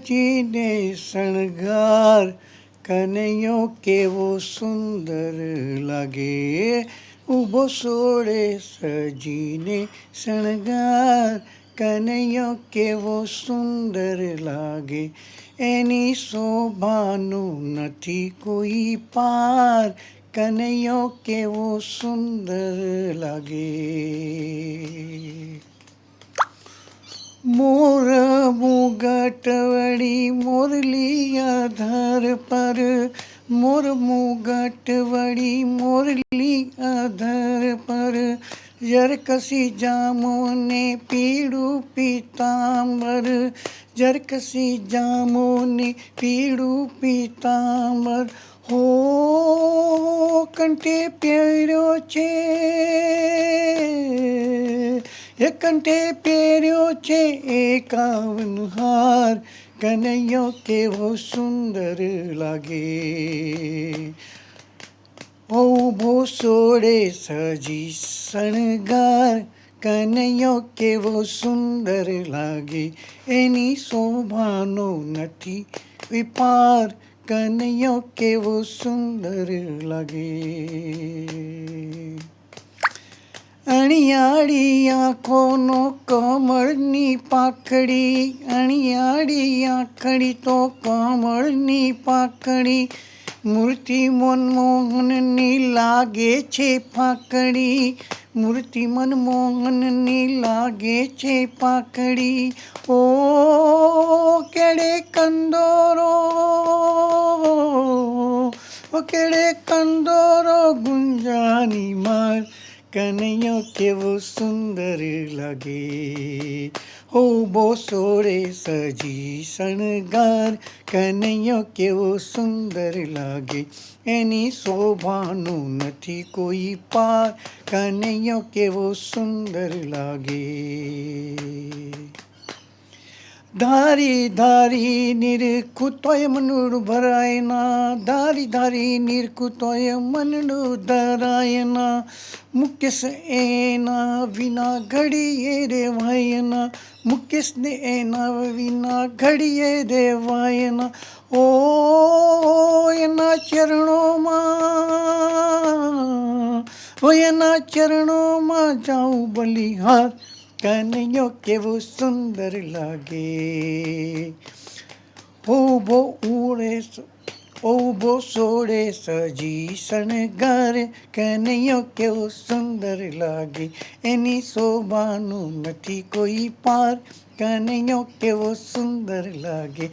સજીને શણગાર, કનૈયો કેવો સુંદર લાગે. ઊભો સોળે સજીને શણગાર, કનૈયો કેવો સુંદર લાગે. એની શોભાનું નથી કોઈ પાર, કનૈયો કેવો સુંદર લાગે. મોર મુગટ વળી મોરલી અધર પર, મોર મુગટ વળી મોરલી અધર પર, જરકસી જામોને પીળું પીતાંબર, જરકસી જામોને પીળું પીતાંબર. હો કંઠે પહેર્યો છે, એ કંઠે પહેર્યો છે 51 હાર, કનૈયો કેવો સુંદર લાગે. ઊભો સોળે સજી શણગાર, કનૈયો કેવો સુંદર લાગે. એની શોભાનો નથી વિપાર, કનૈયો કેવો સુંદર લાગે. અણિયાળી આંખોનો કમળની પાકડી, અણિયાળી આંખડી તો કમળની પાકડી, મૂર્તિ મનમોહનની લાગે છે ફાકડી, મૂર્તિ મનમોહનની લાગે છે પાકડી. ઓ કેડે કંદોરો, ઓ કેડે કંદોરો ગુંજાની માર, કનૈયો કેવો સુંદર લાગે. ઊભો સોળે સજી શણગાર, કનૈયો કેવો સુંદર લાગે. એની શોભાનું નથી કોઈ પાર, કનૈયો કેવો સુંદર લાગે. ધારી ધારી નિરખું તોય મનડું ભરાય ના, ધારી ધારી નિરખું તોય મનડું ધરાય ના, મુકેશ એના વિના ઘડીએ રેવાય ના, મુકેશને એના વિના ઘડીએ રેવાય ના. ઓ એના ચરણોમાં, ઓ એના ચરણોમાં જાઉં બલિહાર, કનૈયો કેવો સુંદર લાગે. ઊભો સોળે સજી શણગાર, કનૈયો કેવો સુંદર લાગે. એની શોભાનું નથી કોઈ પાર, કનૈયો કેવો સુંદર લાગે.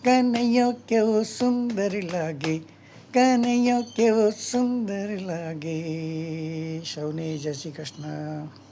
કનૈયો કેવો સુંદર લાગે, કનૈયો કેવો સુંદર લાગે. સૌને જય શ્રી કૃષ્ણ.